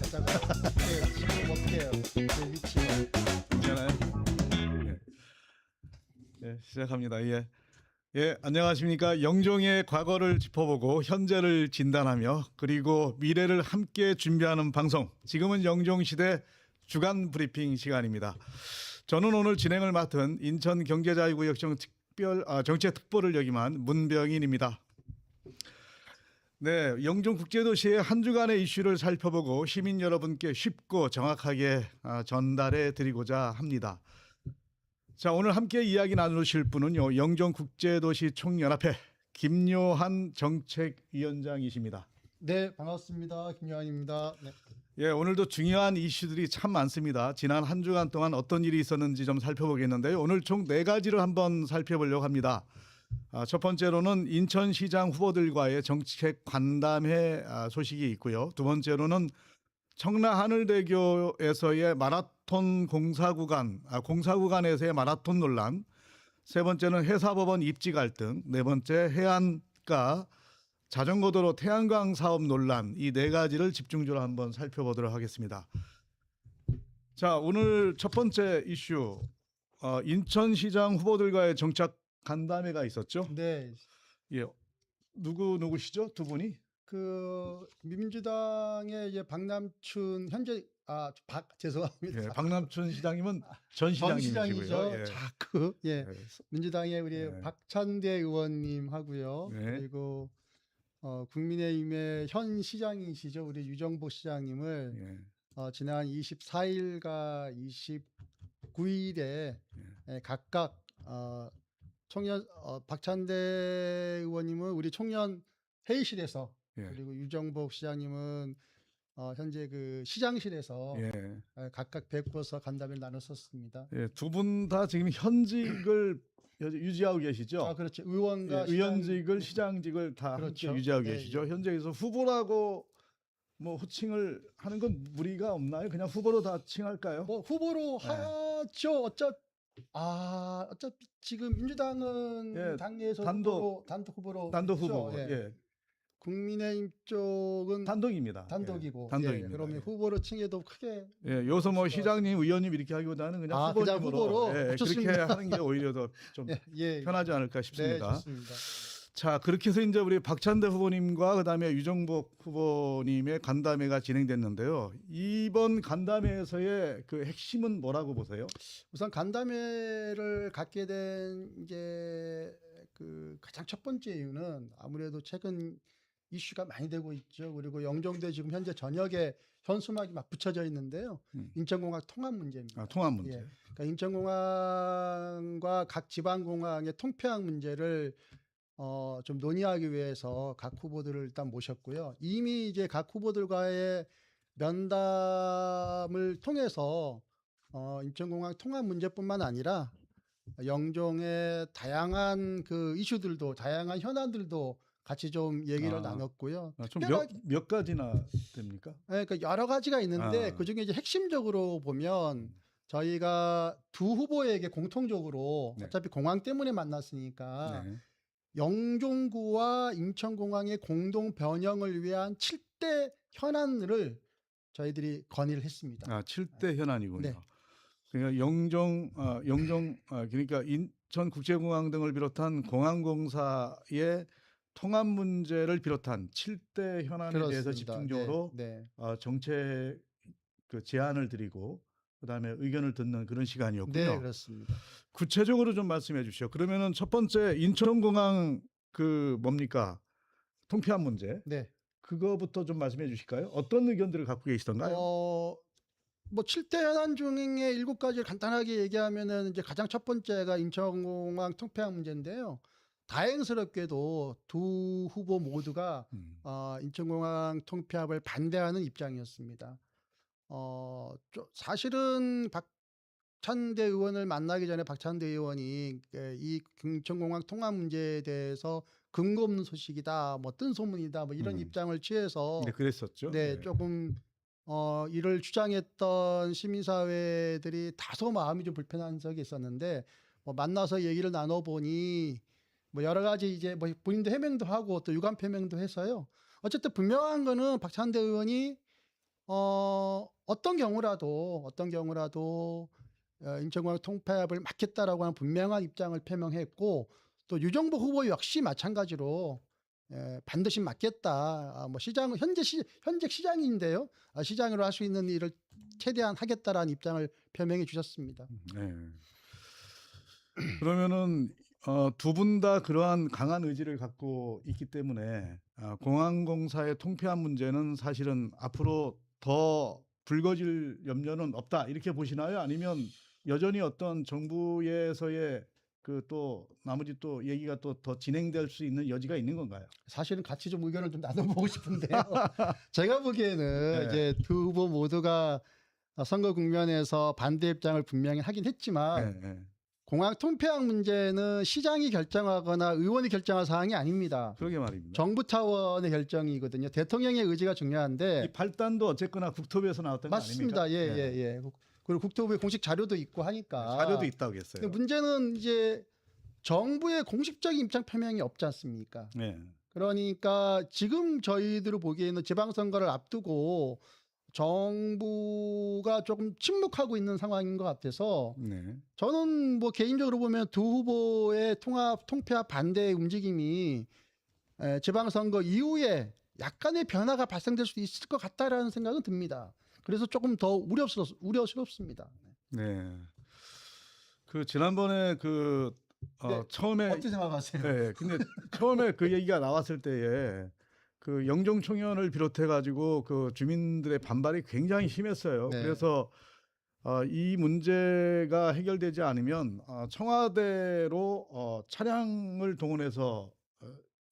하다가 지금 어떻게 해요? 제 위치. 괜찮아요? 시작합니다. 안녕하십니까. 영종의 과거를 짚어보고 현재를 진단하며 그리고 미래를 함께 준비하는 방송. 지금은 영종시대 주간 브리핑 시간입니다. 저는 오늘 진행을 맡은 인천경제자유구역 정책특보를 역임한 문병인입니다. 네, 영종국제도시의 한 주간의 이슈를 살펴보고 시민 여러분께 쉽고 정확하게 전달해 드리고자 합니다. 자, 오늘 함께 이야기 나누실 분은요, 영종국제도시 총연합회 김요한 정책위원장이십니다. 네, 반갑습니다. 김요한입니다. 네. 오늘도 중요한 이슈들이 참 많습니다. 지난 한 주간 동안 어떤 일이 있었는지 좀 살펴보겠는데요. 오늘 총 4가지를 한번 살펴보려고 합니다. 첫 번째로는 인천시장 후보들과의 정책 간담회 소식이 있고요. 두 번째로는 청라하늘대교에서의 마라톤 공사구간에서의 마라톤 논란, 세 번째는 해사법원 입지 갈등, 네 번째 해안가 자전거도로 태양광 사업 논란, 이 4가지를 집중적으로 한번 살펴보도록 하겠습니다. 자, 오늘 첫 번째 이슈, 인천시장 후보들과의 정책 간담회가 있었죠? 네. 누구시죠? 두 분이? 민주당의 이제 박남춘 현재 죄송합니다. 박남춘 시장님은 전 시장님이시고요. 자꾸 민주당의 우리 박찬대 의원님 하고요. 그리고 국민의힘의 현 시장이시죠. 우리 유정복 시장님을 지난 24일과 29일에 각각 박찬대 의원님은 우리 청년 회의실에서 그리고 유정복 시장님은 현재 그 시장실에서 각각 뵙고서 간담회를 나눴었습니다. 두 분 다 지금 현직을 유지하고 계시죠? 그렇죠. 의원과 의원직을 시장직을 다 그렇죠. 함께 유지하고 계시죠. 현재에서 후보라고 뭐 호칭을 하는 건 무리가 없나요? 그냥 후보로 다 칭할까요? 뭐 후보로 하죠. 어차피 지금 민주당은 당내에서 단독 후보로 후보. 국민의힘 쪽은 단독입니다. 단독이고. 단독입니다. 그러면 후보로 칭해도 크게. 요새 뭐 시장님, 의원님 이렇게 하기보다는 그냥 후보로 그렇게 하는 게 오히려 더 좀 편하지 않을까 싶습니다. 네, 좋습니다. 자, 그렇게 해서 이제 우리 박찬대 후보님과 그다음에 유정복 후보님의 간담회가 진행됐는데요. 이번 간담회에서의 그 핵심은 뭐라고 보세요? 우선 간담회를 갖게 된 이제 그 가장 첫 번째 이유는 아무래도 최근 이슈가 많이 되고 있죠. 그리고 영종도에 지금 현재 전역에 현수막이 막 붙여져 있는데요. 인천공항 통합 문제입니다. 통합 문제. 그러니까 인천공항과 각 지방공항의 통폐합 문제를 좀 논의하기 위해서 각 후보들을 일단 모셨고요. 이미 이제 각 후보들과의 면담을 통해서 인천공항 통합 문제뿐만 아니라 영종의 다양한 그 이슈들도, 다양한 현안들도 같이 좀 얘기를 나눴고요. 좀 몇 가지나 됩니까? 그러니까 여러 가지가 있는데 그중에 이제 핵심적으로 보면 저희가 두 후보에게 공통적으로 어차피 공항 때문에 만났으니까 영종구와 인천공항의 공동 변형을 위한 7대 현안을 저희들이 건의를 했습니다. 7대 현안이군요. 네. 그러니까 그러니까 인천국제공항 등을 비롯한 공항공사의 통합 문제를 비롯한 7대 현안에 그렇습니다. 대해서 집중적으로 정책 그 제안을 드리고 그다음에 의견을 듣는 그런 시간이었군요. 네, 그렇습니다. 구체적으로 좀 말씀해 주시죠. 그러면은 첫 번째 인천공항 그 뭡니까? 통폐합 문제. 네. 그거부터 좀 말씀해 주실까요? 어떤 의견들을 갖고 계시던가요? 뭐 7대 현안 중에 7가지를 간단하게 얘기하면은 이제 가장 첫 번째가 인천공항 통폐합 문제인데요. 다행스럽게도 두 후보 모두가 인천공항 통폐합을 반대하는 입장이었습니다. 사실은 박찬대 의원을 만나기 전에 박찬대 의원이 이 인천공항 통합 문제에 대해서 근거 없는 소식이다, 뭐 뜬소문이다, 뭐 이런 입장을 취해서 그랬었죠. 조금 이를 주장했던 시민사회들이 다소 마음이 좀 불편한 적이 있었는데 만나서 얘기를 나눠보니 뭐 여러 가지 이제 뭐 본인도 해명도 하고 또 유감 표명도 해서요. 어쨌든 분명한 거는 박찬대 의원이 어떤 경우라도 인천공항 통폐합을 막겠다라고 하는 분명한 입장을 표명했고 또 유정복 후보 역시 마찬가지로 반드시 막겠다. 뭐 시장 현재 시장인데요. 시장으로 할 수 있는 일을 최대한 하겠다라는 입장을 표명해 주셨습니다. 네. 그러면은 두 분 다 그러한 강한 의지를 갖고 있기 때문에 공항공사의 통폐합 문제는 사실은 앞으로 더 불거질 염려는 없다 이렇게 보시나요? 아니면 여전히 어떤 정부에서의 그 또 나머지 또 얘기가 또 더 진행될 수 있는 여지가 있는 건가요? 사실은 같이 좀 의견을 좀 나눠보고 싶은데요. 제가 보기에는 네. 이제 두 후보 모두가 선거 국면에서 반대 입장을 분명히 하긴 했지만 네, 네. 공항 통폐합 문제는 시장이 결정하거나 의원이 결정할 사항이 아닙니다. 그러게 말입니다. 정부 차원의 결정이거든요. 대통령의 의지가 중요한데 이 발단도 어쨌거나 국토부에서 나왔던 거 맞습니다. 아닙니까? 예. 그리고 국토부의 공식 자료도 있고 하니까 자료도 있다고 했어요. 근데 문제는 이제 정부의 공식적인 입장 표명이 없지 않습니까? 네. 그러니까 지금 저희들을 보기에는 지방선거를 앞두고 정부가 조금 침묵하고 있는 상황인 것 같아서 네. 저는 뭐 개인적으로 보면 두 후보의 통폐합 반대의 움직임이 지방선거 이후에 약간의 변화가 발생될 수도 있을 것 같다라는 생각은 듭니다. 그래서 조금 더 우려스럽습니다. 네. 그 지난번에 그 네. 처음에 어떻게 생각하세요? 네. 근데 처음에 그 얘기가 나왔을 때에 그 영종 총연을 비롯해 가지고 그 주민들의 반발이 굉장히 심했어요. 네. 그래서 이 문제가 해결되지 않으면 청와대로 차량을 동원해서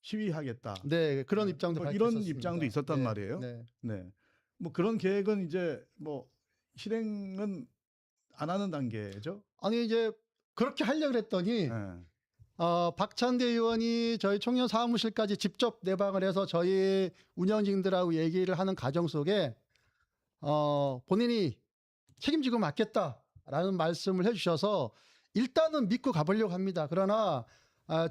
시위하겠다. 네, 그런 입장도 뭐 이런 밝혔었습니다. 입장도 있었단 네, 말이에요. 네. 네. 뭐 그런 계획은 이제 뭐 실행은 안 하는 단계죠. 아니 이제 그렇게 하려고 했더니 네. 박찬대 의원이 저희 청년 사무실까지 직접 내방을 해서 저희 운영진들하고 얘기를 하는 과정 속에 본인이 책임지고 맡겠다라는 말씀을 해주셔서 일단은 믿고 가보려고 합니다. 그러나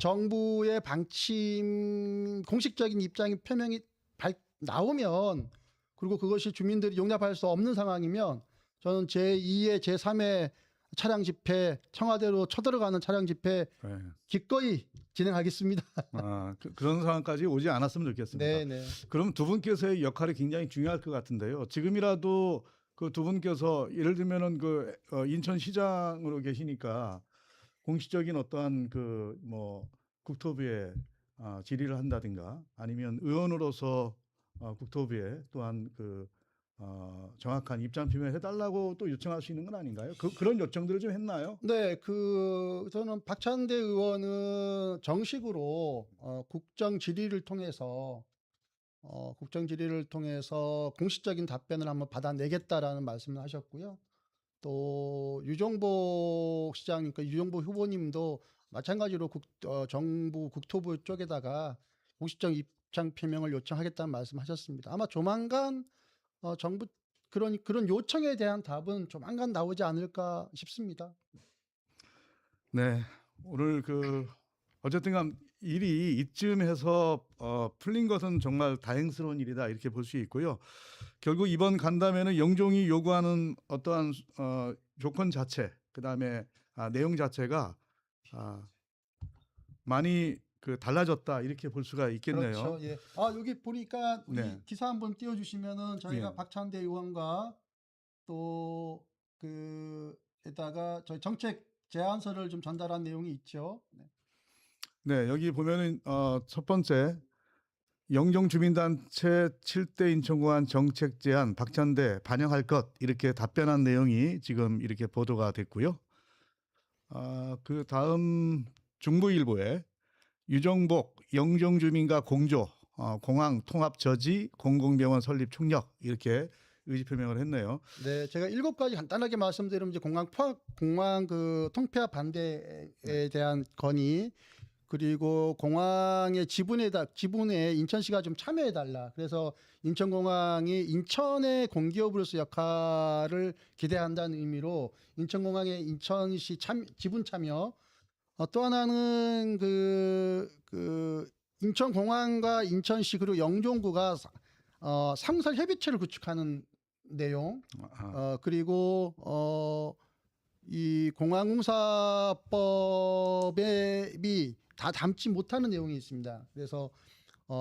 정부의 방침 공식적인 입장이 표명이 나오면 그리고 그것이 주민들이 용납할 수 없는 상황이면 저는 제2의 제3의 차량 집회 청와대로 쳐들어가는 차량 집회 네. 기꺼이 진행하겠습니다. 그런 상황까지 오지 않았으면 좋겠습니다. 네. 그럼 두 분께서의 역할이 굉장히 중요할 것 같은데요. 지금이라도 그 두 분께서 예를 들면은 그 인천시장으로 계시니까 공식적인 어떠한 그 뭐 국토부에 질의를 한다든가 아니면 의원으로서 국토부에 또한 그 정확한 입장 표명을 해달라고 또 요청할 수 있는 건 아닌가요? 그런 요청들을 좀 했나요? 네, 저는 박찬대 의원은 정식으로 국정 질의를 통해서 공식적인 답변을 한번 받아내겠다라는 말씀을 하셨고요. 또 유정복 시장님과 유정복 후보님도 마찬가지로 정부 국토부 쪽에다가 공식적 입장 표명을 요청하겠다는 말씀하셨습니다. 아마 조만간 정부 그런 요청에 대한 답은 조만간 나오지 않을까 싶습니다. 네, 오늘 어쨌든간 일이 이쯤해서 풀린 것은 정말 다행스러운 일이다 이렇게 볼 수 있고요. 결국 이번 간담회는 영종이 요구하는 어떠한 조건 자체, 그다음에 내용 자체가 많이 달라졌다 이렇게 볼 수가 있겠네요. 그렇죠. 예. 여기 보니까 우리 네. 기사 한번 띄워주시면은 저희가 예. 박찬대 의원과 또 에다가 저희 정책 제안서를 좀 전달한 내용이 있죠. 네. 네, 여기 보면은 첫 번째 영종 주민단체 7대 인천공항 정책 제안 박찬대 반영할 것 이렇게 답변한 내용이 지금 이렇게 보도가 됐고요. 그 다음 중부일보에 유정복 영종 주민과 공조 공항 통합 저지 공공병원 설립 총력 이렇게 의지 표명을 했네요. 네, 제가 7가지 간단하게 말씀드리면 이제 공항 그 통폐합 반대에 대한 건의 그리고 공항의 지분에 인천시가 좀 참여해달라. 그래서 인천공항이 인천의 공기업으로서 역할을 기대한다는 의미로 인천공항의 인천시 지분 참여 또 하나는 인천공항과 인천시 그리고 영종구가 상설 협의체를 구축하는 내용, 그리고 이 공항공사법에 다 담지 못하는 내용이 있습니다. 그래서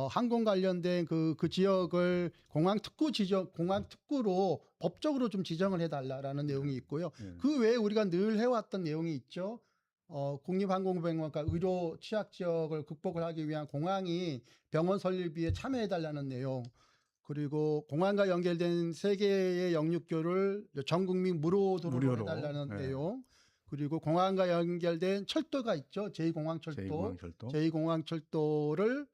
항공 관련된 그 지역을 공항 특구로 법적으로 좀 지정을 해달라라는 내용이 있고요. 그 외에 우리가 늘 해왔던 내용이 있죠. 국립항공병원과 의료 취약 지역을 극복을 하기 위한 공항이 병원 설립비에 참여해달라는 내용. 그리고 공항과 연결된 세 개의 영육교를 전 국민 무료도로 무료로. 해달라는 내용. 그리고 공항과 연결된 철도가 있죠. 제2공항철도를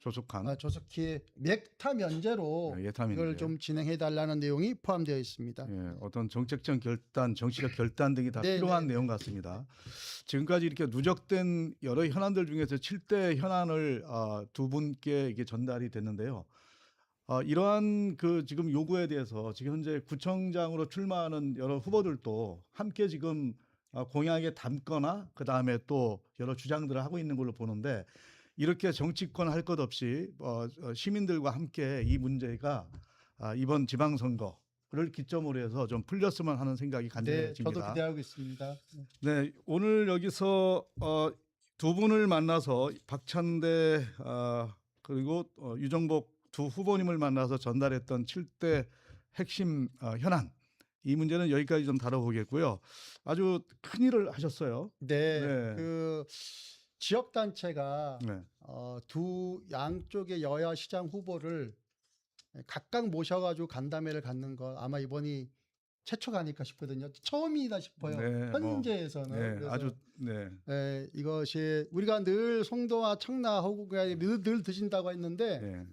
조속히 예타 면제로 이걸 좀 진행해달라는 내용이 포함되어 있습니다. 예, 어떤 정책적 결단, 정치적 결단 등이 다 필요한 내용 같습니다. 지금까지 이렇게 누적된 여러 현안들 중에서 7대 현안을 두 분께 이게 전달이 됐는데요. 이러한 그 지금 요구에 대해서 지금 현재 구청장으로 출마하는 여러 후보들도 함께 지금 공약에 담거나 그 다음에 또 여러 주장들을 하고 있는 걸로 보는데, 이렇게 정치권 할 것 없이 시민들과 함께 이 문제가 이번 지방선거를 기점으로 해서 좀 풀렸으면 하는 생각이 간절해집니다. 저도 기대하고 있습니다. 네, 오늘 여기서 두 분을 만나서 박찬대 그리고 유정복 두 후보님을 만나서 전달했던 7대 핵심 현안, 이 문제는 여기까지 좀 다뤄보겠고요. 아주 큰 일을 하셨어요. 네. 그 지역 단체가 두 양쪽의 여야 시장 후보를 각각 모셔가지고 간담회를 갖는 거 아마 이번이 최초가 아닐까 싶거든요. 처음이다 싶어요. 현재에서는. 그래서 이것이 우리가 늘 송도와 청라 호구가 늘 드신다고 했는데.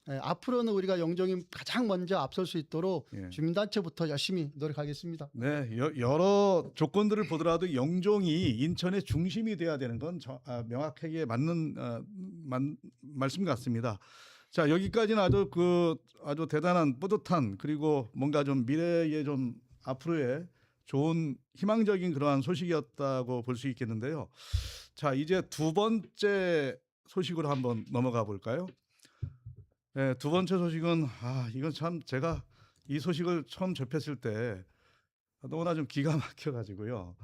앞으로는 우리가 영종이 가장 먼저 앞설 수 있도록 주민단체부터 열심히 노력하겠습니다. 네, 여러 조건들을 보더라도 영종이 인천의 중심이 돼야 되는 건 명확하게 맞는 말씀 같습니다. 자, 여기까지는 아주 대단한 뿌듯한, 그리고 뭔가 좀 미래에 좀 앞으로의 좋은 희망적인 그러한 소식이었다고 볼 수 있겠는데요. 자, 이제 두 번째 소식으로 한번 넘어가 볼까요? 네, 두 번째 소식은 이건 참 제가 이 소식을 처음 접했을 때 너무나 좀 기가 막혀가지고요.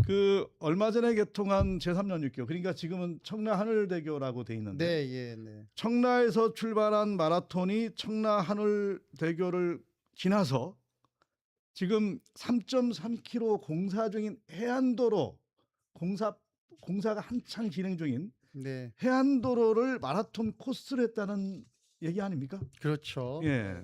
그 얼마 전에 개통한 제3연육교, 그러니까 지금은 청라 하늘대교라고 돼 있는데, 청라에서 출발한 마라톤이 청라 하늘대교를 지나서 지금 3.3km 공사 중인 해안도로 공사가 한창 진행 중인 해안도로를 마라톤 코스로 했다는 얘기 아닙니까? 그렇죠. 예.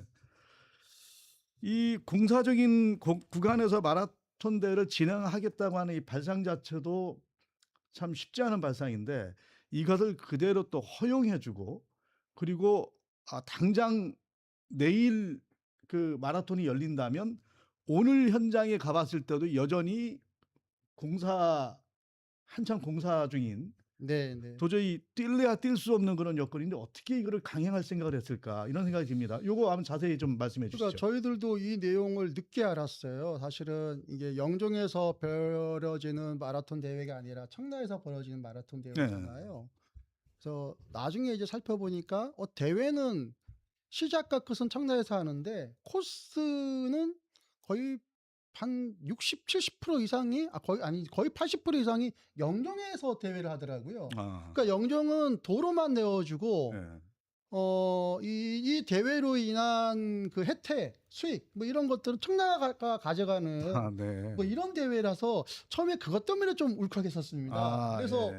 이 공사적인 구간에서 마라톤 대회를 진행하겠다고 하는 이 발상 자체도 참 쉽지 않은 발상인데, 이것을 그대로 또 허용해주고, 그리고 당장 내일 그 마라톤이 열린다면 오늘 현장에 가봤을 때도 여전히 한창 공사 중인, 도저히 뛸래야 뛸 수 없는 그런 여건인데 어떻게 이거를 강행할 생각을 했을까, 이런 생각이 듭니다. 요거 한번 자세히 좀 말씀해 주시죠. 그러니까 저희들도 이 내용을 늦게 알았어요. 사실은 이게 영종에서 벌어지는 마라톤 대회가 아니라 청라에서 벌어지는 마라톤 대회잖아요. 그래서 나중에 이제 살펴보니까 대회는 시작과 끝은 청라에서 하는데 코스는 거의 한 60, 70% 이상이 거의 80% 이상이 영종에서 대회를 하더라고요. 그러니까 영종은 도로만 내어주고 이 대회로 인한 그 혜택, 수익 뭐 이런 것들은 청라가 가져가는 뭐 이런 대회라서 처음에 그것 때문에 좀 울컥했었습니다. 그래서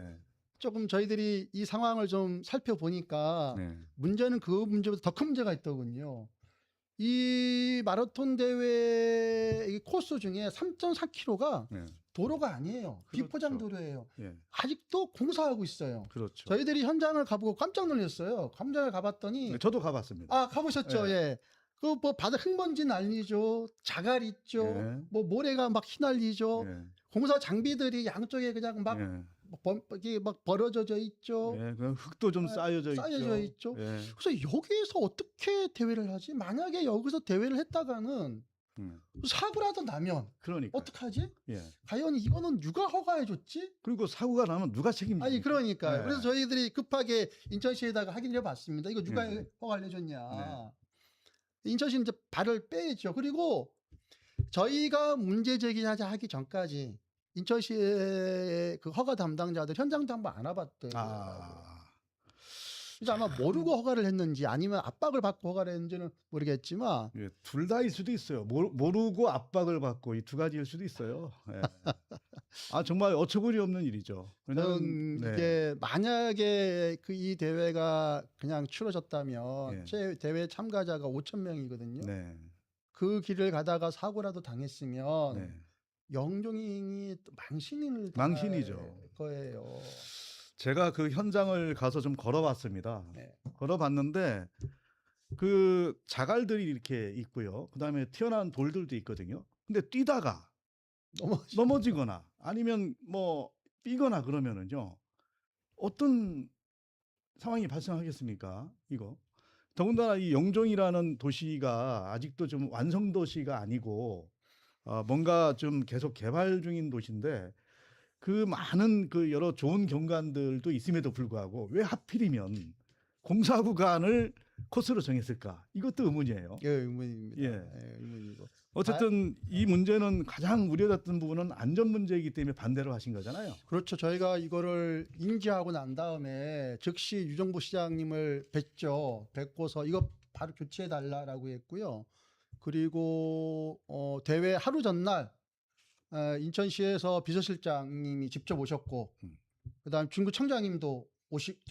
조금 저희들이 이 상황을 좀 살펴보니까 문제는 그 문제보다 더 큰 문제가 있더군요. 이 마라톤 대회 코스 중에 3.4km가 도로가 아니에요. 비포장 도로예요. 아직도 공사하고 있어요. 저희들이 현장을 가보고 깜짝 놀랐어요. 현장을 가봤더니 저도 가봤습니다. 가보셨죠? 그 뭐 바다 흙먼지 날리죠, 자갈 있죠, 뭐 모래가 막 휘날리죠. 공사 장비들이 양쪽에 그냥 막 벌어져 있죠. 그냥 흙도 좀 쌓여져 있죠. 그래서 여기에서 어떻게 대회를 하지? 만약에 여기서 대회를 했다가는 사고라도 나면 그러니까. 어떡하지? 예. 과연 이거는 누가 허가해줬지? 그리고 사고가 나면 누가 책임집니까? 아니 그러니까요. 네. 그래서 저희들이 급하게 인천시에다가 확인해 봤습니다. 이거 누가 네. 허가를 해줬냐? 네. 인천시는 이제 발을 빼야죠. 그리고 저희가 문제 제기하기 전까지 인천시의 그 허가 담당자들 현장도 한번 안 와봤대요. 그래서 아마 모르고 허가를 했는지 아니면 압박을 받고 허가를 했는지는 모르겠지만 예, 둘 다일 수도 있어요. 모르고 압박을 받고 이 두 가지일 수도 있어요. 예. 아 정말 어처구니 없는 일이죠. 저는 네. 이게 만약에 그 이 대회가 그냥 치러졌다면 대회 참가자가 5,000명이거든요. 네. 그 길을 가다가 사고라도 당했으면 네. 영종이 또 망신을 망신이죠. 당할 거예요. 제가 그 현장을 가서 좀 걸어봤습니다. 네. 걸어봤는데 그 자갈들이 이렇게 있고요. 그다음에 튀어나온 돌들도 있거든요. 근데 뛰다가 넘어지거나 아니면 뭐 삐거나 그러면은요. 어떤 상황이 발생하겠습니까? 이거. 더군다나 이 영종이라는 도시가 아직도 좀 완성 도시가 아니고 뭔가 좀 계속 개발 중인 도시인데 그 많은 그 여러 좋은 경관들도 있음에도 불구하고 왜 하필이면 공사 구간을 코스로 정했을까? 이것도 의문이에요. 예, 의문입니다. 예. 예, 의문이고. 어쨌든 이 문제는 가장 우려됐던 부분은 안전 문제이기 때문에 반대로 하신 거잖아요. 그렇죠. 저희가 이거를 인지하고 난 다음에 즉시 유정부 시장님을 뵀죠. 뵙고서 이거 바로 교체해 달라라고 했고요. 그리고 대회 하루 전날 인천시에서 비서실장님이 직접 오셨고, 그다음 중구청장님도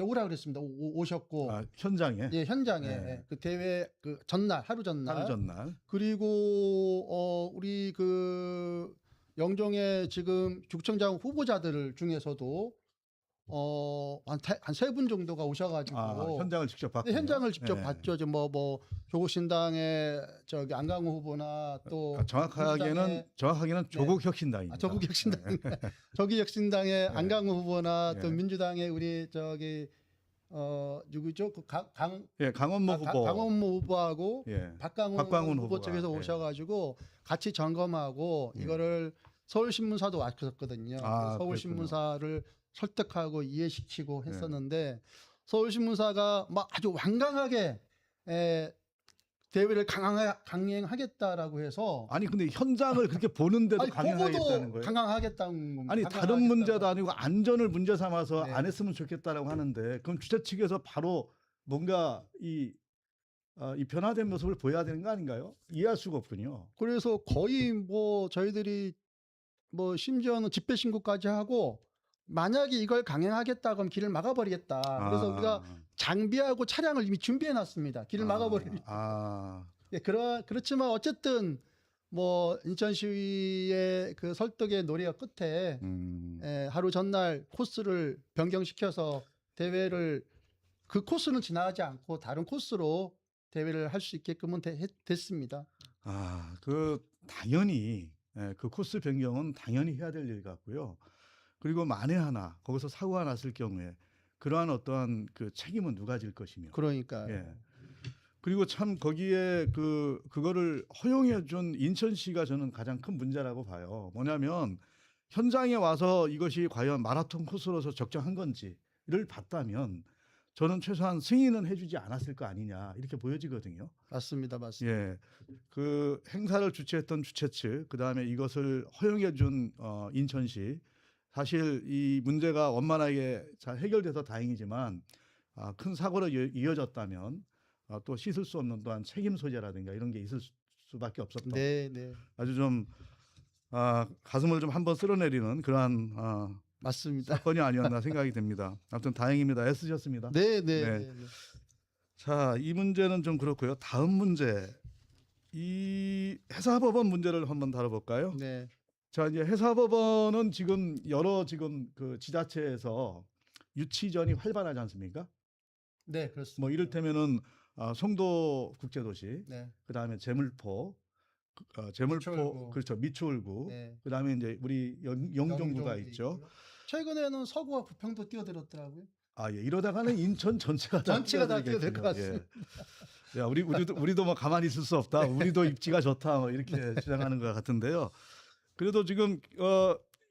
오라 그랬습니다. 오셨고, 현장에. 예, 현장에 네. 그 대회 그 전날 하루 전날. 그리고 우리 그 영종의 지금 구청장 후보자들 중에서도 한 세 분 정도가 오셔가지고 현장을 직접 봤고, 네, 현장을 직접 봤죠. 뭐 조국신당의 저기 안강호 후보나 또 정확하게는 조국혁신당입니다. 조국혁신당, 조국혁신당의 네. 안강호 후보나 네. 또 민주당의 우리 저기 누구죠? 그 강원모 후보, 강원모 후보하고 박광훈 후보 쪽에서 예. 오셔가지고 같이 점검하고 이거를 서울신문사도 왔었거든요. 서울신문사를 설득하고 이해시키고 했었는데 서울신문사가 막 아주 완강하게 대회를 강행하겠다라고 해서 아니 근데 현장을 그렇게 보는데도 강행하겠다는 거예요? 강행하겠다는 겁니다. 아니 다른 문제도 아니고 안전을 문제 삼아서 네. 안 했으면 좋겠다라고 하는데 그럼 주최 측에서 바로 뭔가 이 변화된 모습을 보여야 되는 거 아닌가요? 이해할 수가 없군요. 그래서 거의 뭐 저희들이 뭐 심지어는 집회 신고까지 하고 만약에 이걸 강행하겠다 그럼 길을 막아버리겠다. 그래서 우리가 장비하고 차량을 이미 준비해 놨습니다. 길을 막아버리기. 예, 그렇지만 어쨌든 뭐 인천시의 그 설득의 노력 끝에 하루 전날 코스를 변경시켜서 대회를 그 코스는 지나가지 않고 다른 코스로 대회를 할 수 있게끔은 됐습니다. 당연히 그 코스 변경은 당연히 해야 될 일 같고요. 그리고 만에 하나 거기서 사고가 났을 경우에 그러한 어떠한 그 책임은 누가 질 것이며. 그러니까요. 예. 그리고 참 거기에 그거를 허용해 준 인천시가 저는 가장 큰 문제라고 봐요. 뭐냐면 현장에 와서 이것이 과연 마라톤 코스로서 적정한 건지를 봤다면 저는 최소한 승인은 해주지 않았을 거 아니냐 이렇게 보여지거든요. 맞습니다. 예, 그 행사를 주최했던 주최 측, 그 다음에 이것을 허용해준 인천시, 사실 이 문제가 원만하게 잘 해결돼서 다행이지만 큰 사고로 이어졌다면 또 씻을 수 없는 또한 책임 소재라든가 이런 게 있을 수밖에 없었던. 네. 아주 좀 가슴을 좀 한번 쓸어내리는 그러한 맞습니다. 사건이 아니었나 생각이 됩니다. 아무튼 다행입니다. 애쓰셨습니다. 네. 자, 이 문제는 좀 그렇고요. 다음 문제, 이 해사법원 문제를 한번 다뤄볼까요? 네. 자, 이제 해사법원은 지금 여러 그 지자체에서 유치전이 활발하지 않습니까? 네, 그렇습니다. 뭐 이를테면은 송도 국제도시, 네. 그 다음에 제물포, 미추홀구. 그렇죠, 미추홀구, 네. 그 다음에 이제 우리 영종구가 있죠. 있고요. 최근에는 서구와 부평도 뛰어들었더라고요. 예, 이러다가는 인천 전체가 다 뛰어들 것 같습니다. 야, 우리도 뭐 가만히 있을 수 없다. 우리도 입지가 좋다. 뭐 이렇게 주장하는 것 같은데요. 그래도 지금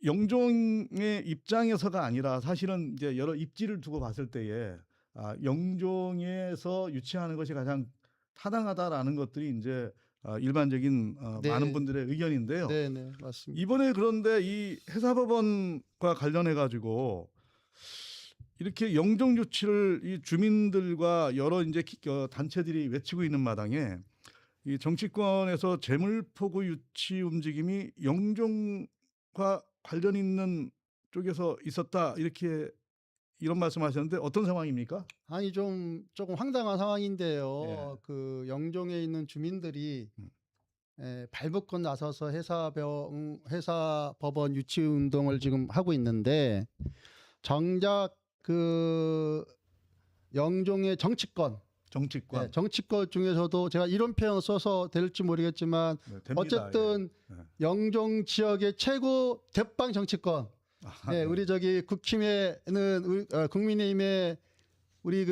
영종의 입장에서가 아니라 사실은 이제 여러 입지를 두고 봤을 때에 영종에서 유치하는 것이 가장 타당하다라는 것들이 이제 일반적인 네. 많은 분들의 의견인데요. 네, 네, 맞습니다. 이번에 그런데 이 해사법원과 관련해 가지고 이렇게 영종 유치를 이 주민들과 여러 이제 단체들이 외치고 있는 마당에 이 정치권에서 재물포구 유치 움직임이 영종과 관련 있는 쪽에서 있었다 이렇게 이런 말씀하셨는데 어떤 상황입니까? 아니 조금 황당한 상황인데요. 예. 그 영종에 있는 주민들이 발벗고 나서서 해사법원 유치 운동을 지금 하고 있는데 정작 그 영종의 정치권 중에서도 제가 이런 표현 써서 될지 모르겠지만 네, 됩니다. 어쨌든 예. 영종 지역의 최고 대빵 정치권. 네, 우리 저기 국힘에는 국민의힘의 우리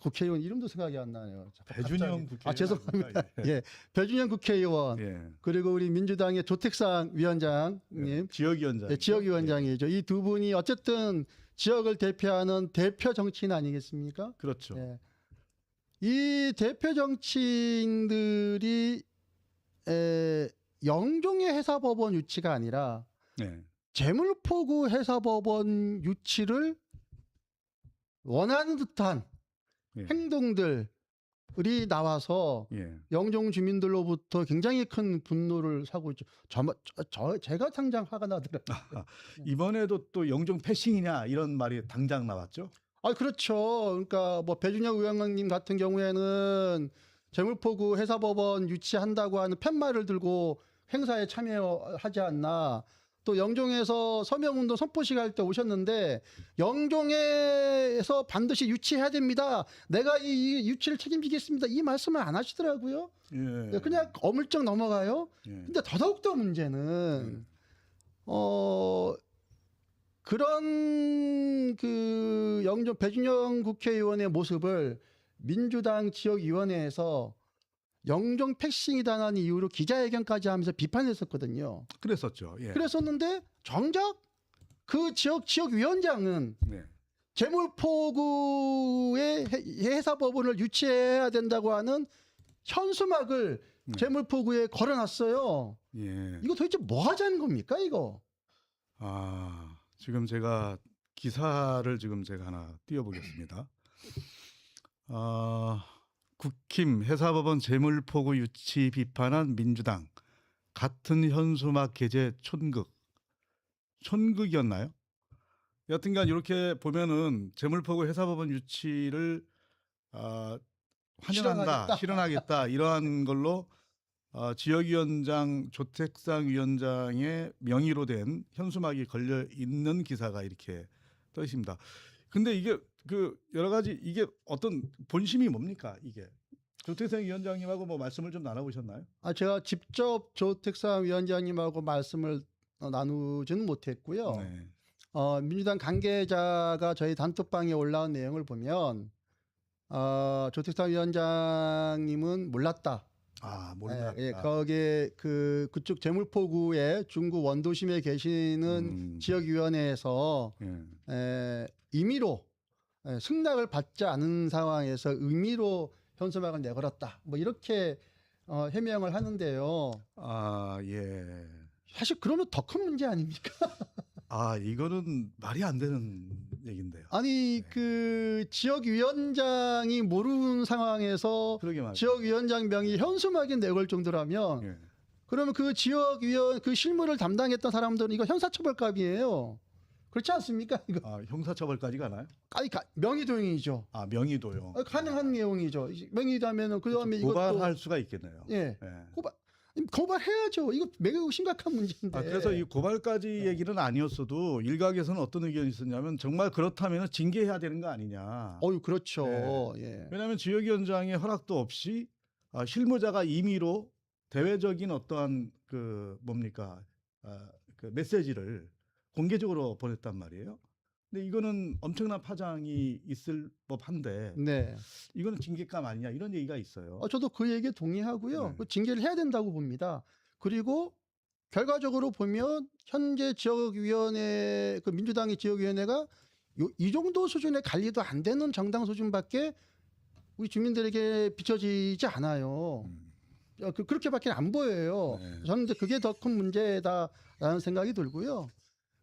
국회의원 이름도 생각이 안 나네요. 배준영 국회의원. 죄송합니다. 예. 예, 배준영 국회의원 예. 그리고 우리 민주당의 조택상 위원장님, 예. 지역위원장. 네, 지역위원장이죠. 이 두 분이 어쨌든 지역을 대표하는 대표 정치인 아니겠습니까? 그렇죠. 예. 이 대표 정치인들이 영종의 해사법원 유치가 아니라 네. 재물포구 해사법원 유치를 원하는 듯한 예. 행동들이 나와서 예. 영종 주민들로부터 굉장히 큰 분노를 사고 있죠. 제가 당장 화가 나더라고요. 이번에도 또 영종 패싱이냐 이런 말이 당장 나왔죠. 그렇죠. 그러니까 뭐 배준영 의원님 같은 경우에는 재물포구 해사법원 유치한다고 하는 팻말을 들고 행사에 참여하지 않나. 또 영종에서 서명운동 선포식 할 때 오셨는데 영종에서 반드시 유치해야 됩니다. 내가 이 유치를 책임지겠습니다. 이 말씀을 안 하시더라고요. 예. 그냥 어물쩍 넘어가요. 예. 근데 더더욱더 문제는 그런 그 영종 배준영 국회의원의 모습을 민주당 지역위원회에서 영종 패싱이다는 이유로 기자회견까지 하면서 비판했었거든요. 그랬었죠. 예. 그랬었는데 정작 그 지역위원장은 네. 재물포구의 해사법원을 유치해야 된다고 하는 현수막을 재물포구에 걸어놨어요. 예. 이거 도대체 뭐 하자는 겁니까 이거? 지금 제가 기사를 지금 제가 하나 띄워보겠습니다. 국힘 해사법원 재물포구 유치 비판한 민주당 같은 현수막 게재 촌극이었나요? 여튼간 이렇게 보면은 재물포구 해사법원 유치를 환영한다, 실현하겠다 이러한 걸로 지역위원장 조택상 위원장의 명의로 된 현수막이 걸려 있는 기사가 이렇게 떠 있습니다. 근데 이게 여러 가지 이게 어떤 본심이 뭡니까 이게? 조택상 위원장님하고 뭐 말씀을 좀 나눠보셨나요? 제가 직접 조택상 위원장님하고 말씀을 나누지는 못했고요. 네. 민주당 관계자가 저희 단톡방에 올라온 내용을 보면 조택상 위원장님은 몰랐다. 몰랐다. 예, 거기에 그쪽 재물포구의 중구 원도심에 계시는 지역위원회에서 임의로 승낙을 받지 않은 상황에서 의미로 현수막을 내걸었다. 뭐 이렇게 해명을 하는데요. 예. 사실 그러면 더 큰 문제 아닙니까? 이거는 말이 안 되는 얘긴데요. 아니 그 지역위원장이 모르는 상황에서 지역위원장 명의 현수막에 내걸 정도라면 그러면 그 지역위원 그 실무를 담당했던 사람들은 이거 형사처벌감이에요. 그렇지 않습니까? 이거 형사처벌까지 가나요? 명의도용이죠. 명의도용. 가능한 내용이죠. 명의다면은 그다음에 이것도 고발할 수가 있겠네요. 예. 고발해야죠. 이거 매우 심각한 문제인데. 그래서 이 고발까지 얘기는 아니었어도 일각에서는 어떤 의견이 있었냐면 정말 그렇다면 징계해야 되는 거 아니냐. 그렇죠. 예. 왜냐하면 지역위원장의 허락도 없이 실무자가 임의로 대외적인 어떠한 그 메시지를 공개적으로 보냈단 말이에요. 근데 이거는 엄청난 파장이 있을 법한데 네. 이거는 징계감 아니냐 이런 얘기가 있어요. 저도 그 얘기에 동의하고요. 네. 그 징계를 해야 된다고 봅니다. 그리고 결과적으로 보면 현재 지역위원회 그 민주당의 지역위원회가 이 정도 수준의 관리도 안 되는 정당 수준밖에 우리 주민들에게 비춰지지 않아요. 그렇게밖에 안 보여요. 네. 저는 이제 그게 더 큰 문제다라는 생각이 들고요.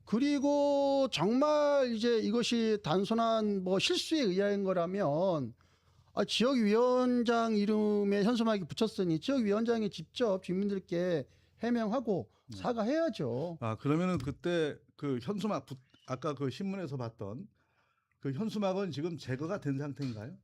그리고 정말 이제 이것이 단순한 뭐 실수에 의한 거라면 지역위원장 이름에 현수막이 붙였으니 지역위원장이 직접 주민들께 해명하고 사과해야죠. 그러면은 그때 그 현수막 아까 그 신문에서 봤던 그 현수막은 지금 제거가 된 상태인가요?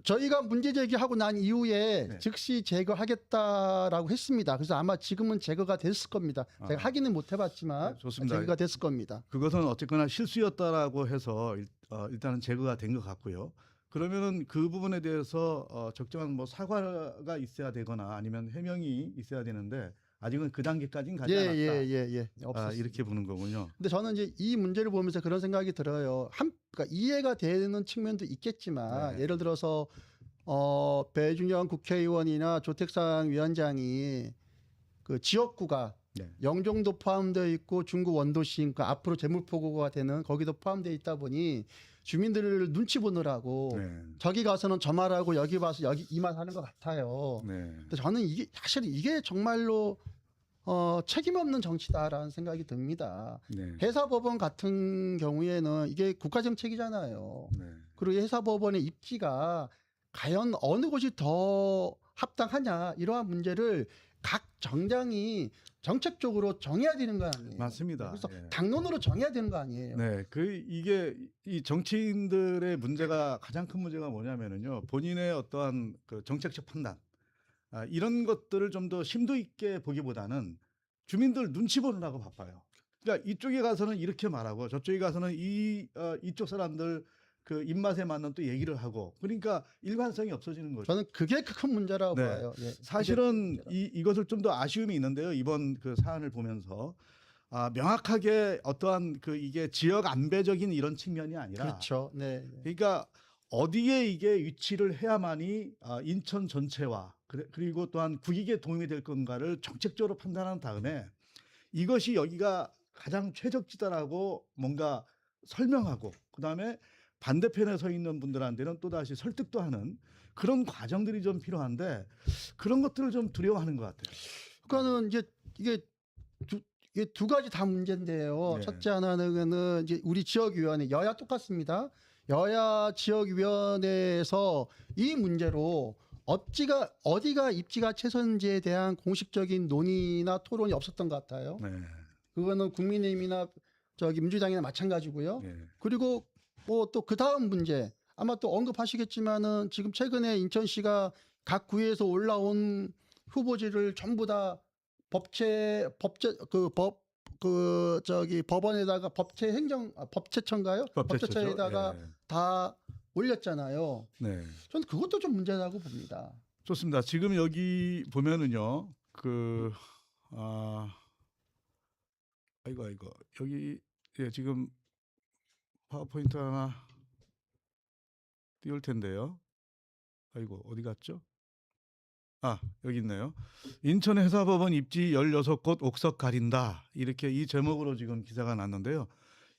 저희가 문제 제기하고 난 이후에 네. 즉시 제거하겠다라고 했습니다. 그래서 아마 지금은 제거가 됐을 겁니다. 제가 확인은 못 해봤지만 네, 좋습니다. 제거가 됐을 겁니다. 그것은 어쨌거나 실수였다라고 해서 일단은 제거가 된 것 같고요. 그러면은 그 부분에 대해서 적정한 뭐 사과가 있어야 되거나 아니면 해명이 있어야 되는데 아직은 그 단계까지는 가지 않았다. 예. 이렇게 보는 거군요. 근데 저는 이제 이 문제를 보면서 그런 생각이 들어요. 그러니까 이해가 되는 측면도 있겠지만 네. 예를 들어서 배준영 국회의원이나 조택상 위원장이 그 지역구가 네. 영종도 포함되어 있고 중구 원도시 그 앞으로 재물포구가 되는 거기도 포함되어 있다 보니 주민들을 눈치 보느라고 네. 저기 가서는 저 말하고 여기 와서 여기 이 말 하는 것 같아요. 네. 근데 저는 이게 사실 이게 정말로 책임 없는 정치다라는 생각이 듭니다. 네. 해사법원 같은 경우에는 이게 국가정책이잖아요. 네. 그리고 해사법원의 입지가 과연 어느 곳이 더 합당하냐 이러한 문제를 각 정당이 정책적으로 정해야 되는 거 아니에요. 맞습니다. 그래서 예. 당론으로 정해야 되는 거 아니에요. 네, 이게 이 정치인들의 문제가 가장 큰 문제가 뭐냐면은요, 본인의 어떠한 그 정책적 판단, 이런 것들을 좀 더 심도 있게 보기보다는 주민들 눈치 보느라고 바빠요. 그러니까 이쪽에 가서는 이렇게 말하고 저쪽에 가서는 이쪽 사람들 그 입맛에 맞는 또 얘기를 하고 그러니까 일관성이 없어지는 거죠. 저는 그게 큰 문제라고 네. 봐요. 예. 사실은 이것을 좀 더 아쉬움이 있는데요. 이번 그 사안을 보면서 명확하게 어떠한 그 이게 지역 안배적인 이런 측면이 아니라 그렇죠. 네. 그러니까 어디에 이게 위치를 해야만이 인천 전체와 그리고 또한 국익에 도움이 될 건가를 정책적으로 판단한 다음에 이것이 여기가 가장 최적지다라고 뭔가 설명하고 그다음에 반대편에 서 있는 분들한테는 또다시 설득도 하는 그런 과정들이 좀 필요한데 그런 것들을 좀 두려워하는 것 같아요. 그러니까는 이제 이게 두 가지 다 문제인데요. 네. 첫째 하나는 이제 우리 지역위원회 여야 똑같습니다. 여야 지역위원회에서 이 문제로 어디가 입지가 최선지에 대한 공식적인 논의나 토론이 없었던 것 같아요. 네. 그거는 국민의힘이나 민주당이나 마찬가지고요. 네. 그리고 뭐 또 그 다음 문제 아마 또 언급하시겠지만은 지금 최근에 인천시가 각 구에서 올라온 후보지를 전부 다 법원에다가 법제처인가요? 법제처에다가 예. 다 올렸잖아요. 네. 저는 그것도 좀 문제라고 봅니다. 좋습니다. 지금 여기 보면은요, 아이고 여기 지금 파워포인트 하나 띄울 텐데요. 아이고 어디 갔죠? 여기 있네요. 인천 해사법원 입지 16곳 옥석 가린다. 이렇게 이 제목으로 지금 기사가 났는데요.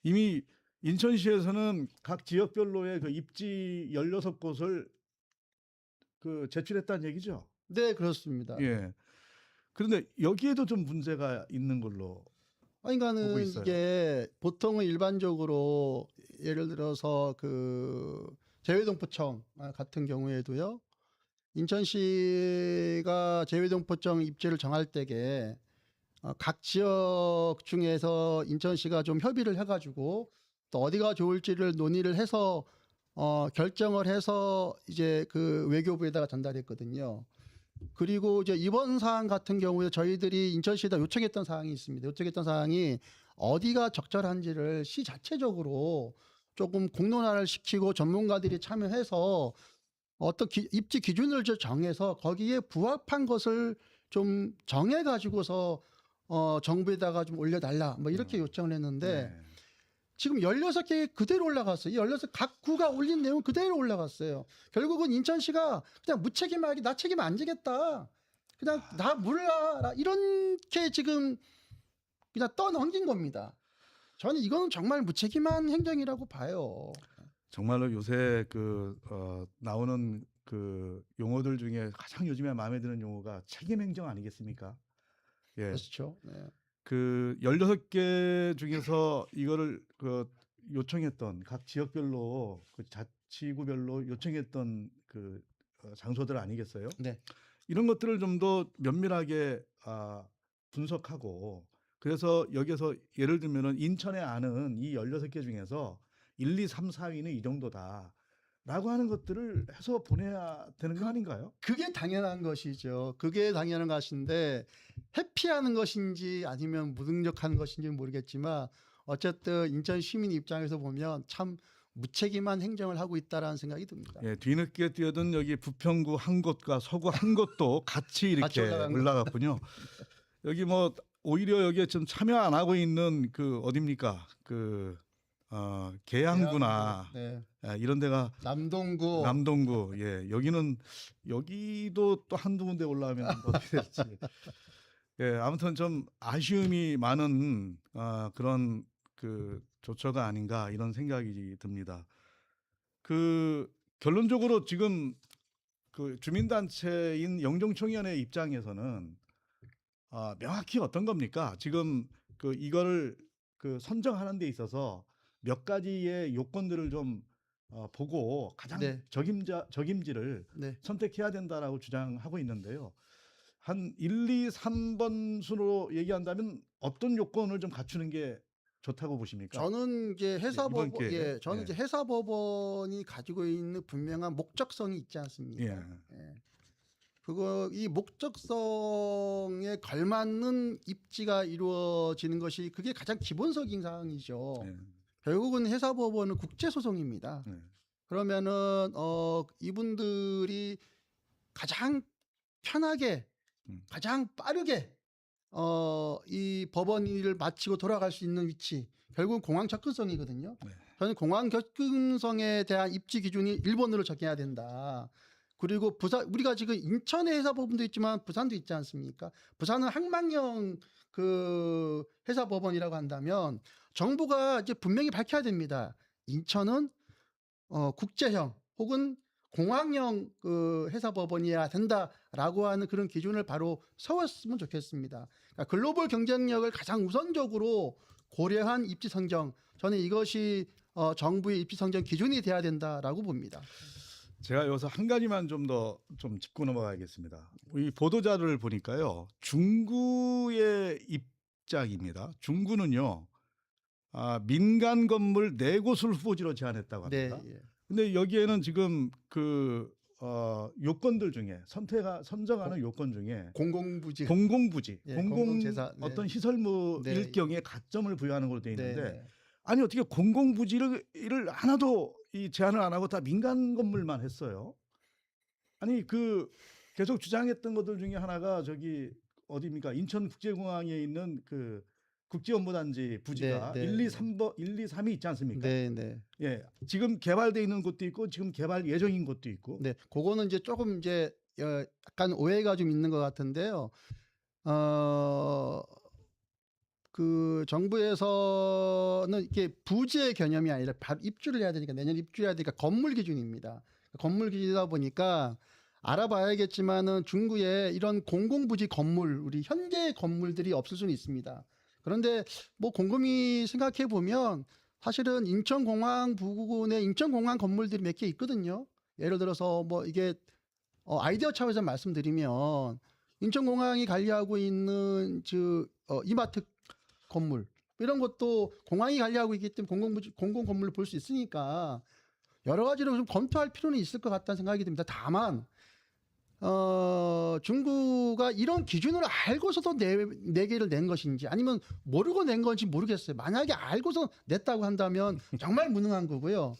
이미 인천시에서는 각 지역별로의 그 입지 16곳을 그 제출했다는 얘기죠. 네, 그렇습니다. 예. 그런데 여기에도 좀 문제가 있는 걸로 보고 그러니까는 있어요. 이게 보통은 일반적으로 예를 들어서 그 재외동포청 같은 경우에도요. 인천시가 재외동포청 입지를 정할 때에 각 지역 중에서 인천시가 좀 협의를 해가지고 또 어디가 좋을지를 논의를 해서 결정을 해서 이제 그 외교부에다가 전달했거든요. 그리고 이제 이번 사안 같은 경우에 저희들이 인천시에다 요청했던 사항이 있습니다. 요청했던 사항이 어디가 적절한지를 시 자체적으로 조금 공론화를 시키고 전문가들이 참여해서 어떤 입지 기준을 정해서 거기에 부합한 것을 좀 정해 가지고서 정부에다가 좀 올려달라 뭐 이렇게 요청을 했는데 네. 지금 16개 그대로 올라갔어요. 이 16 각 구가 올린 내용 그대로 올라갔어요. 결국은 인천시가 그냥 무책임하게 나 책임 안 지겠다. 그냥 나 몰라. 이렇게 지금 그냥 떠넘긴 겁니다. 저는 이거는 정말 무책임한 행정이라고 봐요. 정말로 요새 나오는 그 용어들 중에 가장 요즘에 마음에 드는 용어가 책임 행정 아니겠습니까? 예. 그렇죠. 네. 그 16개 중에서 이거를 요청했던 각 지역별로 그 자치구별로 요청했던 장소들 아니겠어요? 네. 이런 것들을 좀 더 면밀하게 분석하고 그래서 여기서 예를 들면은 인천에 아는 이 16개 중에서 1, 2, 3, 4위는 이 정도다라고 하는 것들을 해서 보내야 되는 거 아닌가요? 그게 당연한 것이죠. 그게 당연한 것인데 회피하는 것인지 아니면 무능력한 것인지는 모르겠지만 어쨌든 인천 시민 입장에서 보면 참 무책임한 행정을 하고 있다라는 생각이 듭니다. 예, 뒤늦게 뛰어든 여기 부평구 한 곳과 서구 한 곳도 같이 이렇게 올라갔군요. 여기 뭐 오히려 여기에 좀 참여 안 하고 있는 그 어딥니까? 계양구나 네. 예, 이런 데가 남동구 예 여기도 또 한두 군데 올라오면 어떻게 될지 예 아무튼 좀 아쉬움이 많은 그런 조처가 아닌가 이런 생각이 듭니다. 결론적으로 지금 주민단체인 영종청년의 입장에서는 명확히 어떤 겁니까? 지금 이거를 선정하는 데 있어서 몇 가지의 요건들을 좀 보고 가장 네. 적임지를 네. 선택해야 된다라고 주장하고 있는데요. 한 1, 2, 3번 순으로 얘기한다면 어떤 요건을 좀 갖추는 게 좋다고 보십니까? 저는 이제 회사법원, 저는 예. 이제 회사법원이 가지고 있는 분명한 목적성이 있지 않습니까? 예. 예. 이 목적성에 걸맞는 입지가 이루어지는 것이 그게 가장 기본적인 사항이죠. 예. 결국은 회사법원은 국제소송입니다. 예. 그러면은 이분들이 가장 편하게, 가장 빠르게 이 법원 일을 마치고 돌아갈 수 있는 위치, 결국은 공항 접근성이거든요. 네. 저는 공항 접근성에 대한 입지 기준이 일본으로 적용해야 된다. 그리고 우리가 지금 인천에 회사법원도 있지만 부산도 있지 않습니까? 부산은 항만형 회사법원이라고 한다면 정부가 이제 분명히 밝혀야 됩니다. 인천은 국제형 혹은 공항형 회사법원이어야 된다라고 하는 그런 기준을 바로 세웠으면 좋겠습니다. 그러니까 글로벌 경쟁력을 가장 우선적으로 고려한 입지 선정, 저는 이것이 정부의 입지 선정 기준이 돼야 된다라고 봅니다. 제가 여기서 한 가지만 좀 짚고 넘어가겠습니다. 이 보도자료를 보니까요, 중구의 입장입니다. 중구는요, 민간 건물 4곳을 후보지로 제안했다고 합니다. 네, 예. 근데 여기에는 지금 요건들 중에 선정하는 요건 중에 공공부지, 예, 공공재사 어떤 시설물일 경우에 가점을 부여하는 걸로 되어 있는데 네. 아니 어떻게 공공부지를 하나도 이 제안을 안 하고 다 민간 건물만 했어요. 아니 계속 주장했던 것들 중에 하나가 저기 어디입니까? 인천국제공항에 있는 국제업무단지 부지가 1, 2, 3이 있지 않습니까? 네. 예, 지금 개발돼 있는 곳도 있고 지금 개발 예정인 곳도 있고. 네, 그거는 이제 조금 약간 오해가 좀 있는 것 같은데요. 정부에서는 이게 부지의 개념이 아니라 바로 입주를 해야 되니까 내년 입주를 해야 되니까 건물 기준입니다. 건물 기준이다 보니까 알아봐야겠지만은 중구에 이런 공공부지 건물, 우리 현재 건물들이 없을 수는 있습니다. 그런데 뭐 곰곰이 생각해 보면 사실은 인천공항 부근에 인천공항 건물들이 몇 개 있거든요. 예를 들어서 뭐 이게 아이디어 차원에서 말씀드리면 인천공항이 관리하고 있는 이마트 건물 이런 것도 공항이 관리하고 있기 때문에 공공 건물을 볼 수 있으니까 여러 가지로 좀 검토할 필요는 있을 것 같다는 생각이 듭니다. 다만 중구가 이런 기준을 알고서도 네 개를 낸 것인지 아니면 모르고 낸 건지 모르겠어요. 만약에 알고서 냈다고 한다면 정말 무능한 거고요.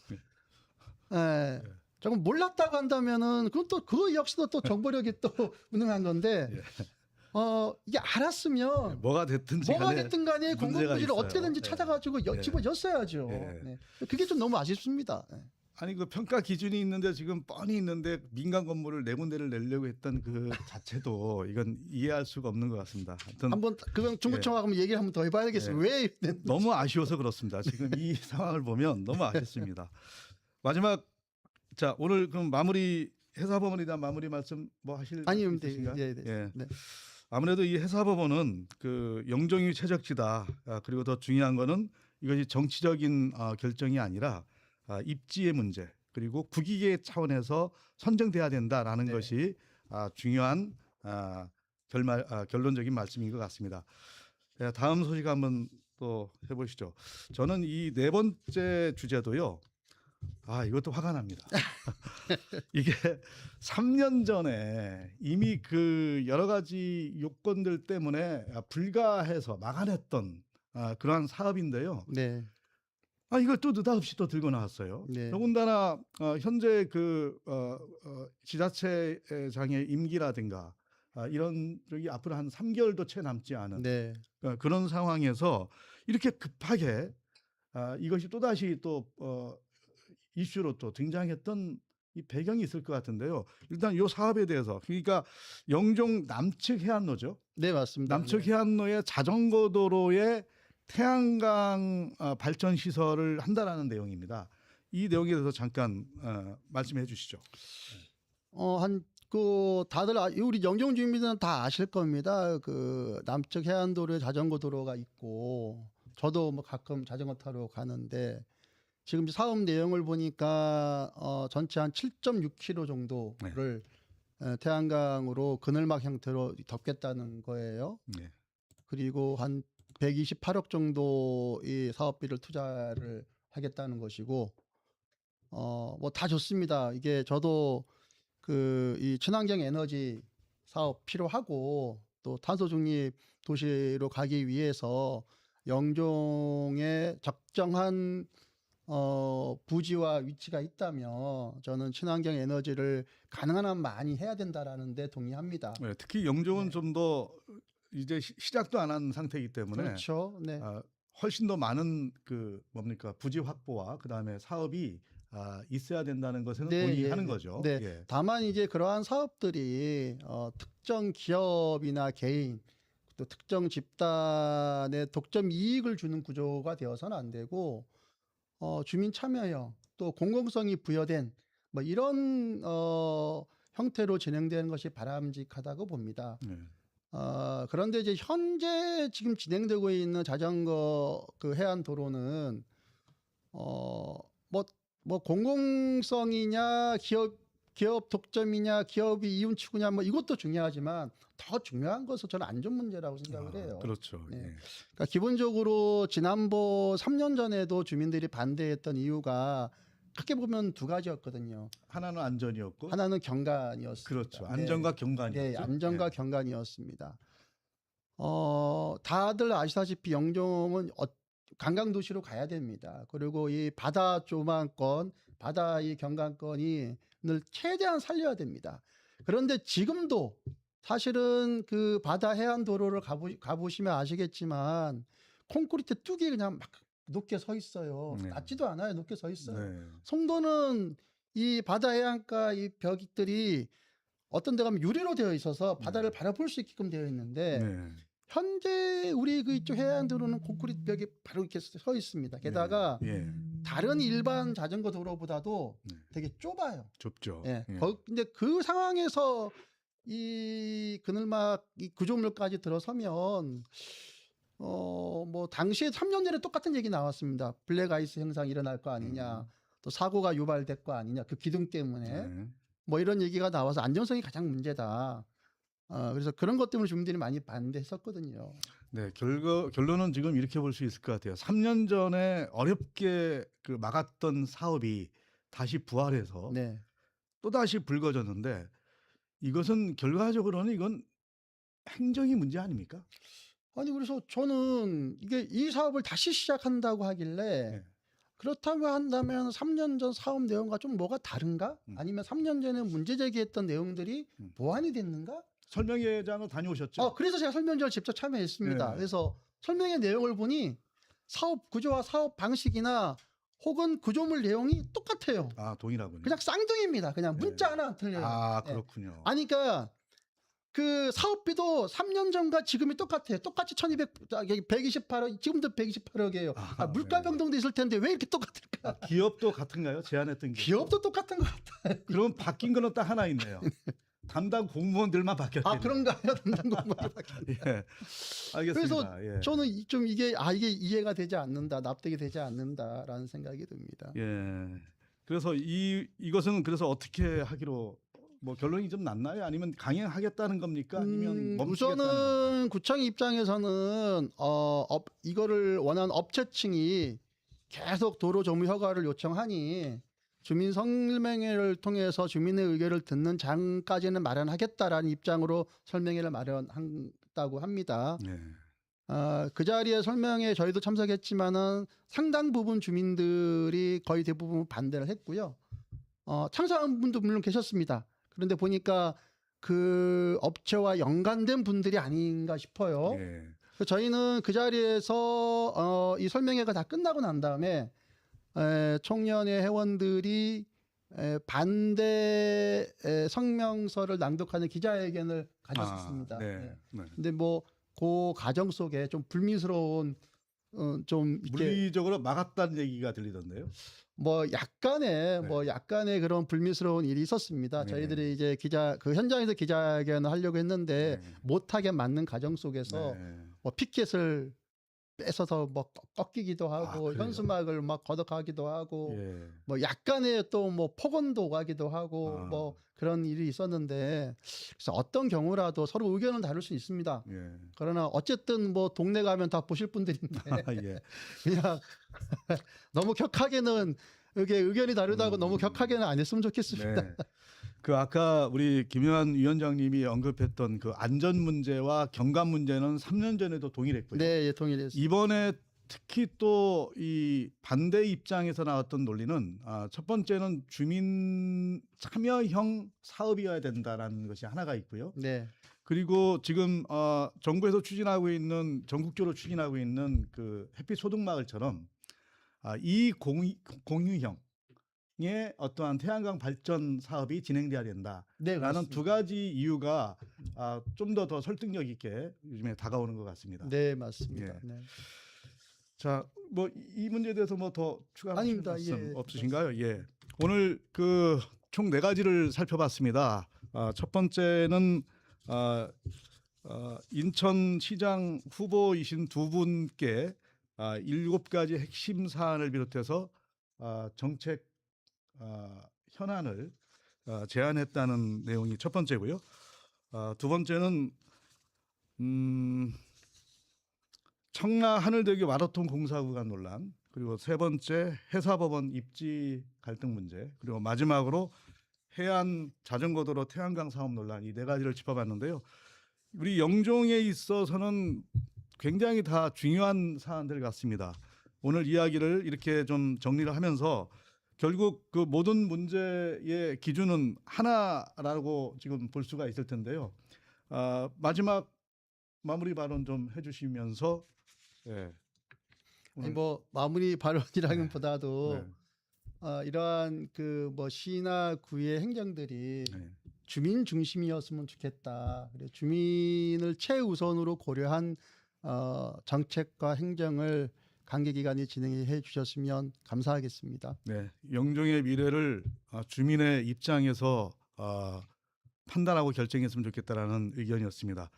예. 조금 몰랐다고 한다면은 그건 또 그거 역시도 또 정보력이 또 무능한 건데 이게 알았으면 뭐가 됐든지 뭐가 간에 됐든 간에 문제가 공공부지를 있어요. 어떻게든지 네. 찾아가지고 네. 집어줬어야죠. 네. 네. 그게 좀 너무 아쉽습니다. 네. 아니 그 평가 기준이 있는데 지금 뻔히 있는데 민간 건물을 네 군데를 내려고 했던 그 자체도 이건 이해할 수가 없는 것 같습니다. 하여튼 한번 그건 중구청하고 얘기를 한번 더 해봐야겠어요. 왜 너무 아쉬워서 그렇습니다. 지금 이 상황을 보면 너무 아쉽습니다. 마지막 자 오늘 그럼 마무리 해사법원에 대한 마무리 말씀 뭐 하실 아니면 있으신가요? 예. 네. 아무래도 이 해사법원은 그 영종이 최적지다. 그리고 더 중요한 거는 이것이 정치적인 결정이 아니라 입지의 문제 그리고 국익의 차원에서 선정돼야 된다라는 네. 것이 중요한 결론적인 말씀인 것 같습니다. 다음 소식 한번 또 해보시죠. 저는 이 네 번째 주제도요. 이것도 화가 납니다. 이게 3년 전에 이미 그 여러 가지 요건들 때문에 불가해서 막아냈던 그러한 사업인데요. 네. 이걸 또 느닷없이 또 들고 나왔어요. 네. 더군다나 현재 그 지자체장의 임기라든가 이런 저기 앞으로 한 3개월도 채 남지 않은 네. 그런 상황에서 이렇게 급하게 이것이 또 다시 또 이슈로 또 등장했던 이 배경이 있을 것 같은데요. 일단 이 사업에 대해서 그러니까 영종 남측 해안로죠. 네, 맞습니다. 남측 해안로의 자전거 도로에 태양광 발전 시설을 한다라는 내용입니다. 이 내용에 대해서 잠깐 말씀해 주시죠. 다들 우리 영종 주민들은 다 아실 겁니다. 그 남측 해안도로에 자전거 도로가 있고 저도 뭐 가끔 자전거 타러 가는데 지금 사업 내용을 보니까 전체 한 7.6km 정도를 태양광으로 그늘막 형태로 덮겠다는 거예요. 네. 그리고 한 128억 정도 이 사업비를 투자를 하겠다는 것이고 뭐 다 좋습니다. 이게 저도 이 친환경 에너지 사업 필요하고 또 탄소 중립 도시로 가기 위해서 영종에 적정한 부지와 위치가 있다면 저는 친환경 에너지를 가능한 한 많이 해야 된다라는 데 동의합니다. 네, 특히 영종은 좀 더 이제 시작도 안 한 상태이기 때문에 그렇죠. 네. 훨씬 더 많은 그 뭡니까 부지 확보와 그다음에 사업이 있어야 된다는 것에는 동의하는 거죠. 네. 예. 다만 이제 그러한 사업들이 특정 기업이나 개인 또 특정 집단의 독점 이익을 주는 구조가 되어서는 안 되고 주민 참여형 또 공공성이 부여된 뭐 이런 형태로 진행되는 것이 바람직하다고 봅니다. 네. 그런데 이제 현재 지금 진행되고 있는 자전거 그 해안 도로는 뭐 공공성이냐 기업 독점이냐 기업이 이윤 추구냐 뭐 이것도 중요하지만 더 중요한 것은 저는 안전 문제라고 생각을 해요. 그렇죠. 네. 예. 그러니까 기본적으로 지난번 3년 전에도 주민들이 반대했던 이유가 크게 보면 두 가지였거든요. 하나는 안전이었고 하나는 경관이었습니다. 그렇죠. 안전과 경관이었죠. 네, 안전과 경관이었습니다. 다들 아시다시피 영종은 관광 도시로 가야 됩니다. 그리고 이 바다 조망권, 바다 이 경관권이 늘 최대한 살려야 됩니다. 그런데 지금도 사실은 그 바다 해안 도로를 가보시면 아시겠지만 콘크리트 뚝이 그냥 막 높게 서 있어요. 네. 낮지도 않아요. 높게 서 있어요. 네. 송도는 이 바다 해안가 이 벽들이 어떤 데 가면 유리로 되어 있어서 바다를 바라볼 수 있게끔 되어 있는데 네. 현재 우리 그 이쪽 해안도로는 콘크리트 벽이 바로 이렇게 서 있습니다. 게다가 예. 다른 일반 자전거 도로보다도 되게 좁아요. 좁죠. 예. 예. 근데 그 상황에서 이 그늘막 이 구조물까지 들어서면 뭐 당시에 3년 전에 똑같은 얘기 나왔습니다. 블랙 아이스 현상이 일어날 거 아니냐. 또 사고가 유발될 거 아니냐. 그 기둥 때문에. 네. 뭐 이런 얘기가 나와서 안전성이 가장 문제다. 그래서 그런 것 때문에 주민들이 많이 반대했었거든요. 네, 결론은 지금 이렇게 볼 수 있을 것 같아요. 3년 전에 어렵게 그 막았던 사업이 다시 부활해서 네. 또 다시 불거졌는데 이것은 결과적으로는 이건 행정이 문제 아닙니까? 아니 그래서 저는 이게 이 사업을 다시 시작한다고 하길래 네. 그렇다고 한다면 3년 전 사업 내용과 좀 뭐가 다른가? 아니면 3년 전에 문제 제기했던 내용들이 보완이 됐는가? 설명회장을 다녀오셨죠? 그래서 제가 설명회를 직접 참여했습니다. 예. 그래서 설명회 내용을 보니 사업 구조와 사업 방식이나 혹은 구조물 내용이 똑같아요. 아, 동일하군요. 그냥 쌍둥이입니다. 그냥 문자 예. 하나 안 틀려요. 아, 예. 그렇군요. 아니 그러니까 그 사업비도 3년 전과 지금이 똑같아요. 똑같이 128억, 지금도 128억이에요. 아, 물가 네. 변동도 있을 텐데 왜 이렇게 똑같을까? 기업도 같은가요? 제안했던 기업도 똑같은 것 같아요. 그럼 바뀐 거는 딱 하나 있네요. 담당 공무원들만 바뀌었네요. 그런가요? 담당 공무원이 바뀌었나? 예. 알겠습니다. 그래서 예. 저는 좀 이게 이해가 되지 않는다, 납득이 되지 않는다라는 생각이 듭니다. 예. 그래서 이것은 그래서 어떻게 하기로 뭐 결론이 좀 났나요? 아니면 강행하겠다는 겁니까? 아니면 멈추겠다는 건가요? 우선은 구청 입장에서는 이거를 원하는 업체층이 계속 도로 점유 허가를 요청하니 주민 설명회를 통해서 주민의 의견을 듣는 장까지는 마련하겠다라는 입장으로 설명회를 마련한다고 합니다. 예. 그 자리에 설명회 저희도 참석했지만은 상당 부분 주민들이 거의 대부분 반대를 했고요. 참석한 분도 물론 계셨습니다. 그런데 보니까 그 업체와 연관된 분들이 아닌가 싶어요. 예. 그래서 저희는 그 자리에서 이 설명회가 다 끝나고 난 다음에 청년의 회원들이 반대 성명서를 낭독하는 기자회견을 가졌습니다. 네. 네. 근데 뭐 그 과정 속에 좀 불미스러운 좀 이렇게 물리적으로 막았다는 얘기가 들리던데요. 뭐 약간의 네. 뭐 약간의 그런 불미스러운 일이 있었습니다. 네. 저희들이 이제 그 현장에서 기자회견을 하려고 했는데 네. 못하게 맞는 과정 속에서 네. 뭐 피켓을 뺏어서 뭐 꺾이기도 하고 그래요? 현수막을 막 걷어가기도 하고 예. 뭐 약간의 또 뭐 폭언도 오가기도 하고 아. 뭐 그런 일이 있었는데 그래서 어떤 경우라도 서로 의견은 다를 수 있습니다. 예. 그러나 어쨌든 뭐 동네 가면 다 보실 분들인데 예. 그냥 너무 격하게는 이게 의견이 다르다고 너무 격하게는 안 했으면 좋겠습니다. 네. 그 아까 우리 김요한 위원장님이 언급했던 그 안전 문제와 경감 문제는 3년 전에도 동일했고요. 네, 예, 동일했습니다. 이번에 특히 또 이 반대 입장에서 나왔던 논리는 첫 번째는 주민 참여형 사업이어야 된다라는 것이 하나가 있고요. 네, 그리고 지금 정부에서 추진하고 있는 전국적으로 추진하고 있는 그 햇빛 소득마을처럼 이 공유형의 어떠한 태양광 발전 사업이 진행돼야 된다라는 네, 그렇습니다. 두 가지 이유가 좀 더 설득력 있게 요즘에 다가오는 것 같습니다. 네, 맞습니다. 예. 네. 자, 뭐 이 문제에 대해서 뭐 더 추가하실 아닙니다. 말씀 예. 없으신가요? 예. 오늘 그 총 4가지를 살펴봤습니다. 첫 번째는 인천시장 후보이신 두 분께 7가지 핵심 사안을 비롯해서 정책 현안을 제안했다는 내용이 첫 번째고요. 두 번째는 청라 하늘대교 마라톤 공사 구간 논란, 그리고 세 번째 해사법원 입지 갈등 문제, 그리고 마지막으로 해안 자전거도로 태양광 사업 논란, 이 4가지를 짚어봤는데요. 우리 영종에 있어서는 굉장히 다 중요한 사안들 같습니다. 오늘 이야기를 이렇게 좀 정리를 하면서 결국 그 모든 문제의 기준은 하나라고 지금 볼 수가 있을 텐데요. 마지막 마무리 발언 좀 해주시면서 예. 아니, 뭐 마무리 발언이라기보다도 네. 이러한 그 뭐 시나 구의 행정들이 네. 주민 중심이었으면 좋겠다. 그리고 주민을 최우선으로 고려한 정책과 행정을 관계기관이 진행해 주셨으면 감사하겠습니다. 네, 영종의 미래를 주민의 입장에서 판단하고 결정했으면 좋겠다라는 의견이었습니다.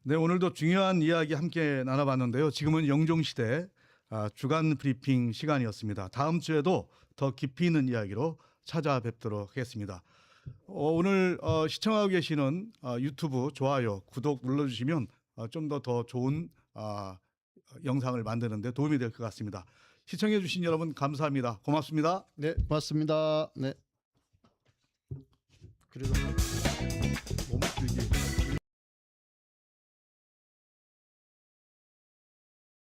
네, 오늘도 중요한 이야기 함께 나눠봤는데요. 지금은 영종시대 주간 브리핑 시간이었습니다. 다음 주에도 더 깊이 있는 이야기로 찾아뵙도록 하겠습니다. 오늘 시청하고 계시는 유튜브 좋아요, 구독 눌러주시면 좀 더 좋은 영상을 만드는 데 도움이 될 것 같습니다. 시청해 주신 여러분 감사합니다. 고맙습니다. 네, 고맙습니다. 네. 그래도 너무 길게